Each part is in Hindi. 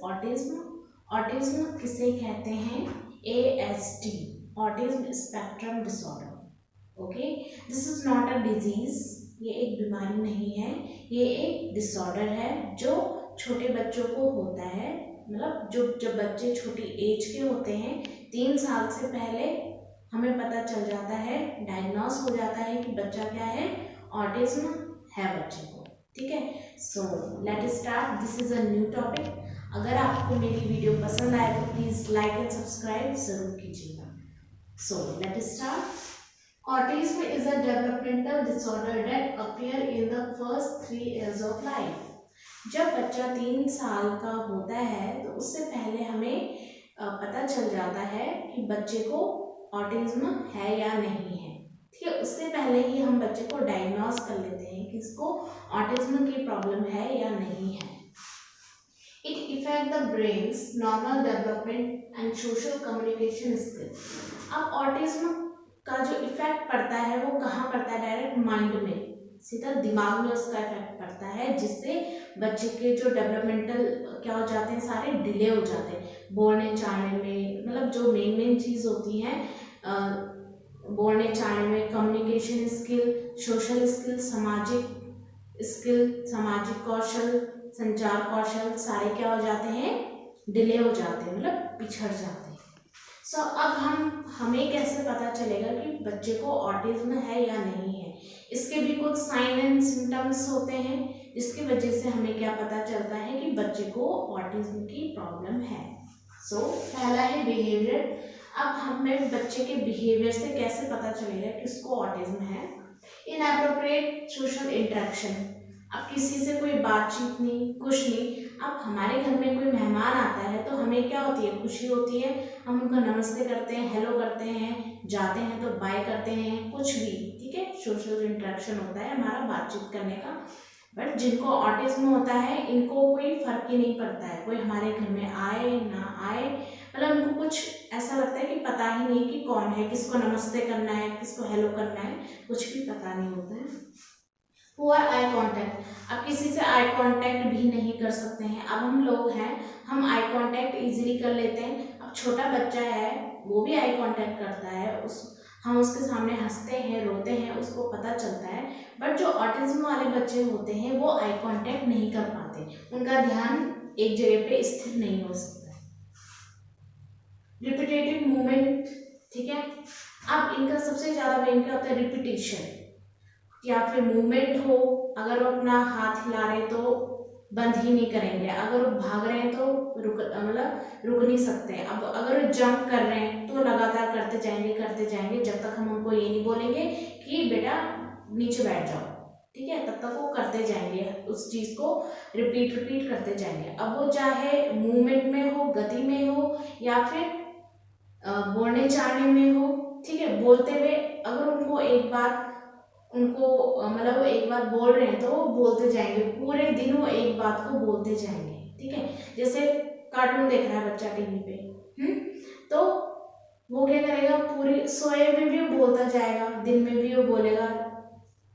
ऑटिज्म। ऑटिज्म किसे कहते हैं? ASD, autism spectrum disorder. Okay, this is not a disease, ये एक बीमारी नहीं है, ये एक डिसऑर्डर है जो छोटे बच्चों को होता है। मतलब जब बच्चे छोटी एज के होते हैं, 3 साल से पहले हमें पता चल जाता है, डायग्नोस हो जाता है कि बच्चा क्या है, ऑटिज्म है बच्चे को। ठीक है, so let start, this is a new topic. अगर आपको मेरी वीडियो पसंद आए तो प्लीज लाइक एंड सब्सक्राइब जरूर कीजिएगा। So let start. Autism is a developmental disorder that appear in the first 3 years of life. जब बच्चा 3 साल का होता है तो उससे पहले हमें पता चल जाता है कि बच्चे को ऑटिज्म है या नहीं है। ठीक है, उससे पहले ही हम बच्चे को डायग्नोस कर लेते हैं कि इसको ऑटिज्म की प्रॉब्लम है या नहीं है। It effect the brains normal development and social communication skill. अब ऑटिज्म का जो इफेक्ट पड़ता है वो कहाँ पड़ता है? डायरेक्ट माइंड में, सीधा दिमाग में उसका इफेक्ट पड़ता है, जिससे बच्चे के जो डेवलपमेंटल क्या हो जाते हैं, सारे डिले हो जाते हैं बोलने चालने में। मतलब जो मेन चीज़ होती है बोलने चालने में, कम्युनिकेशन स्किल, सोशल स्किल, सामाजिक स्किल, सामाजिक कौशल, संचार कौशल, सारे क्या हो जाते हैं, डिले हो जाते हैं, मतलब पिछड़ जाते हैं। सो अब हमें कैसे पता चलेगा कि बच्चे को ऑटिज्म है या नहीं है? इसके भी कुछ साइन एंड सिम्टम्स होते हैं, जिसकी वजह से हमें क्या पता चलता है कि बच्चे को ऑटिज्म की प्रॉब्लम है। सो पहला है बिहेवियर। अब हमें बच्चे के बिहेवियर से कैसे पता चलेगा कि उसको ऑटिज्म है? Inappropriate social interaction. अब किसी से कोई बातचीत नहीं, कुछ नहीं। अब हमारे घर में कोई मेहमान आता है तो हमें क्या होती है, खुशी होती है, हम उनको नमस्ते करते हैं, हेलो करते हैं, जाते हैं तो बाय करते हैं, कुछ भी। ठीक है, सोशल इंटरेक्शन होता है हमारा बातचीत करने का। बट जिनको ऑटिज्म होता है इनको कोई फर्क ही नहीं पड़ता है, कोई हमारे घर में आए ना आए, मतलब उनको कुछ ऐसा लगता है कि पता ही नहीं कि कौन है, किसको नमस्ते करना है, किसको हेलो करना है, कुछ भी पता नहीं होता है। Poor eye contact. अब किसी से आई कांटेक्ट भी नहीं कर सकते हैं। अब हम लोग हैं, हम आई कांटेक्ट इजीली कर लेते हैं। अब छोटा बच्चा है, वो भी आई कांटेक्ट करता है, हम उसके सामने हंसते हैं, रोते हैं, उसको पता चलता है। बट जो ऑटिज्म वाले बच्चे होते हैं वो आई कांटेक्ट नहीं कर पाते, उनका ध्यान एक जगह पे स्थिर नहीं हो सकता है। Repetitive movement. ठीक है, अब इनका सबसे ज्यादा मेन क्या होता है, रिपीटेशन या फिर मूवमेंट हो। अगर वो अपना हाथ हिला रहे तो बंद ही नहीं करेंगे, अगर वो भाग रहे हैं तो रुक नहीं सकते। अब अगर वो जंप कर रहे हैं तो लगातार करते जाएंगे जब तक हम उनको ये नहीं बोलेंगे कि बेटा नीचे बैठ जाओ। ठीक है, तब तक वो करते जाएंगे, उस चीज को रिपीट करते जाएंगे। अब वो चाहे मूवमेंट में हो, गति में हो, या फिर बोलने चालने में हो। ठीक है, बोलते हुए अगर उनको एक बात मतलब वो एक बात बोल रहे हैं तो वो बोलते जाएंगे, पूरे दिन वो एक बात को बोलते जाएंगे। ठीक है, जैसे कार्टून देख रहा है बच्चा टीवी पे, तो वो क्या करेगा, पूरी सोए में भी वो बोलता जाएगा, दिन में भी वो बोलेगा,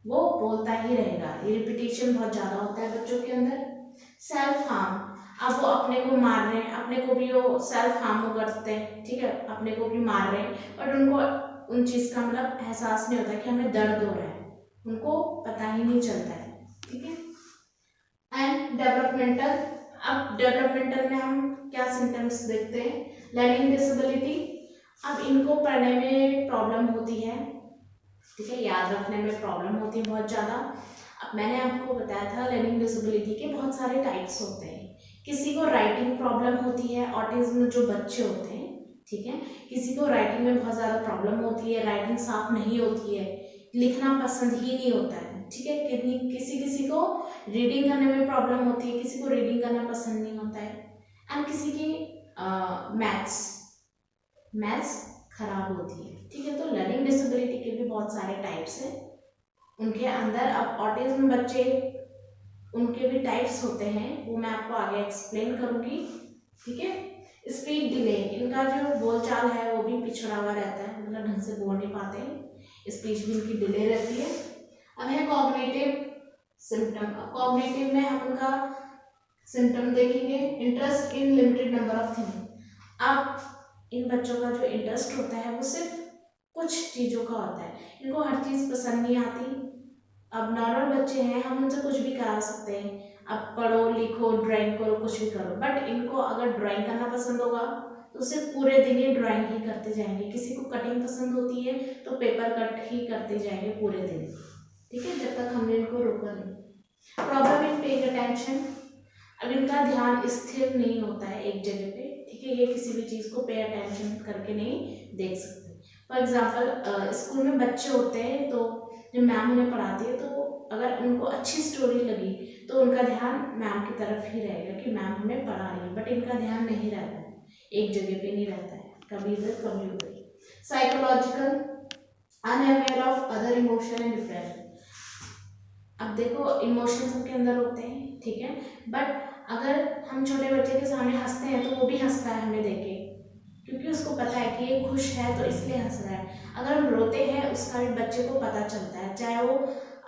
वो बोलता ही रहेगा। ये रिपीटिशन बहुत ज्यादा होता है बच्चों के अंदर। Self harm. अब वो अपने को मार रहे हैं, अपने को भी वो सेल्फ हार्म करते हैं। ठीक है, अपने को भी मार रहे हैं, बट उनको उन चीज का मतलब एहसास नहीं होता कि हमें दर्द हो रहा है, उनको पता ही नहीं चलता है। ठीक है, एंड डेवलपमेंटल। अब डेवलपमेंटल में हम क्या सिम्टम्स देखते हैं, लर्निंग डिसेबिलिटी। अब इनको पढ़ने में प्रॉब्लम होती है, ठीक है, याद रखने में प्रॉब्लम होती है बहुत ज़्यादा। अब मैंने आपको बताया था लर्निंग डिसेबिलिटी के बहुत सारे टाइप्स होते हैं। किसी को राइटिंग प्रॉब्लम होती है, ऑटिज्म जो बच्चे होते हैं, ठीक है, किसी को राइटिंग में बहुत ज़्यादा प्रॉब्लम होती है, राइटिंग साफ नहीं होती है, लिखना पसंद ही नहीं होता है। ठीक है, किसी को रीडिंग करने में प्रॉब्लम होती है, किसी को रीडिंग करना पसंद नहीं होता है, एंड किसी की मैथ्स खराब होती है। ठीक है, तो लर्निंग डिसेबिलिटी के भी बहुत सारे टाइप्स हैं उनके अंदर। अब ऑटिज्म बच्चे, उनके भी टाइप्स होते हैं, वो मैं आपको आगे एक्सप्लेन करूंगी। ठीक है, स्पीड डिले। इनका जो बोलचाल है वो भी पिछड़ा हुआ रहता है, मतलब ढंग से बोल नहीं पाते हैं, स्पीच भी इनकी डिले रहती है। अब है कॉग्निटिव सिम्टम। कॉग्निटिव में हम उनका सिम्टम देखेंगे, interest in limited number of thing. अब इन बच्चों का जो इंटरेस्ट होता है वो सिर्फ कुछ चीज़ों का होता है, इनको हर चीज़ पसंद नहीं आती। अब नॉर्मल बच्चे हैं, हम उनसे कुछ भी करा सकते हैं, अब पढ़ो लिखो ड्राइंग करो कुछ भी करो, बट इनको अगर ड्राइंग करना पसंद होगा तो सिर्फ पूरे दिन ये ड्राइंग ही करते जाएंगे। किसी को कटिंग पसंद होती है तो पेपर कट ही करते जाएंगे पूरे दिन, ठीक है, जब तक हमने इनको रोका नहीं। प्रॉब्लम इन पेइंग अटेंशन, अब इनका ध्यान स्थिर नहीं होता है एक जगह पे, ठीक है, ये किसी भी चीज़ को पे अटेंशन करके नहीं देख सकते। फॉर एग्जाम्पल स्कूल में बच्चे होते हैं तो जब मैम उन्हें पढ़ाती है तो अगर उनको अच्छी स्टोरी लगी तो उनका ध्यान मैम की तरफ ही रहेगा कि मैम हमें पढ़ा रही है, बट इनका ध्यान नहीं रहता है, एक जगह पे नहीं रहता है, कभी इधर कभी उधर। Psychological, unaware of other emotion and depression. अब देखो इमोशन सबके अंदर होते हैं, ठीक है, बट अगर हम छोटे बच्चे के सामने हंसते हैं तो वो भी हंसता है हमें देख के, क्योंकि उसको पता है कि ये खुश है तो इसलिए हंस रहा है। अगर हम रोते हैं उसका भी बच्चे को पता चलता है, चाहे वो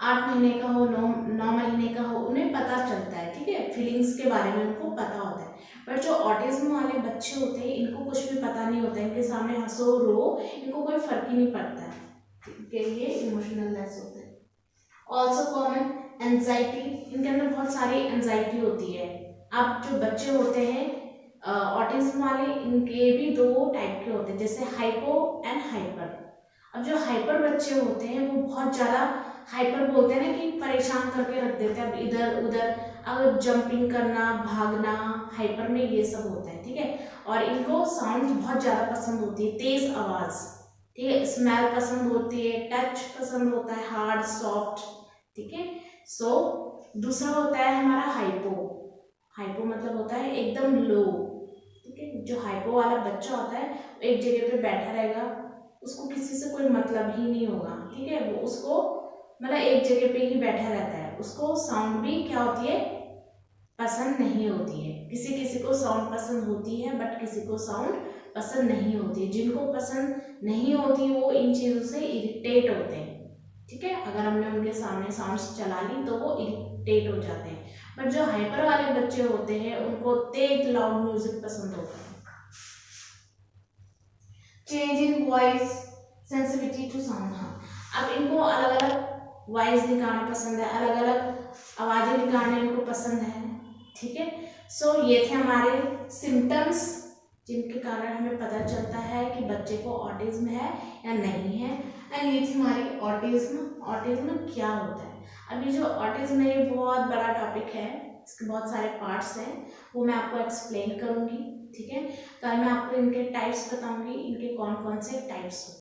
8 महीने का हो 9 महीने का हो, उन्हें पता चलता है, ठीक है, फीलिंग्स के बारे में उनको पता होता है। बट जो ऑटिज्म वाले बच्चे होते हैं इनको कुछ भी पता नहीं होता है, इनके सामने हंसो रो इनको कोई फर्क ही नहीं पड़ता है, ठीक है, ये इमोशनल लेस होते हैं। ऑल्सो कॉमन एंजाइटी, इनके अंदर बहुत सारी एंजाइटी होती है। अब जो बच्चे होते हैं ऑटिज्म वाले, इनके भी 2 टाइप के होते हैं, जैसे हाइपो एंड हाइपर। अब जो हाइपर बच्चे होते हैं वो बहुत ज़्यादा हाइपर बोलते हैं ना कि परेशान करके रख देते हैं, अब इधर उधर अगर जंपिंग करना भागना, हाइपर में ये सब होता है, ठीक है, और इनको साउंड बहुत ज़्यादा पसंद होती है, तेज आवाज़, ठीक है, स्मेल पसंद होती है, टच पसंद होता है, हार्ड सॉफ्ट, ठीक है। सो दूसरा होता है हमारा हाइपो, हाइपो मतलब होता है एकदम लो, ठीक है, जो हाइपो वाला बच्चा होता है वो एक जगह पे बैठा रहेगा, उसको किसी से कोई मतलब ही नहीं होगा, ठीक है, वो उसको मतलब एक जगह पे ही बैठा रहता है, उसको साउंड भी क्या होती है पसंद नहीं होती है। किसी किसी को साउंड पसंद होती है बट किसी को साउंड पसंद नहीं होती है, जिनको पसंद नहीं होती वो इन चीज़ों से इरिटेट होते हैं, ठीक है, अगर हमने उनके सामने साउंड्स चला ली तो वो इरिटेट हो जाते हैं। बट जो हाइपर वाले बच्चे होते हैं उनको तेज लाउड म्यूजिक पसंद होता है। Change in voice sensitivity to sound, हाँ, अब इनको अलग अलग वॉइस निकालना पसंद है, अलग अलग आवाज़ें निकालना इनको पसंद है, ठीक है। सो ये थे हमारे सिम्टम्स जिनके कारण हमें पता चलता है कि बच्चे को ऑटिज्म है या नहीं है, एंड ये थी हमारी ऑटिज्म। ऑटिज्म क्या होता है? अभी जो ऑटिज्म है ये बहुत बड़ा टॉपिक है, इसके बहुत सारे पार्ट्स हैं, वो मैं आपको एक्सप्लेन करूँगी, ठीक है। कल मैं आपको इनके टाइप्स बताऊँगी, इनके कौन कौन से टाइप्स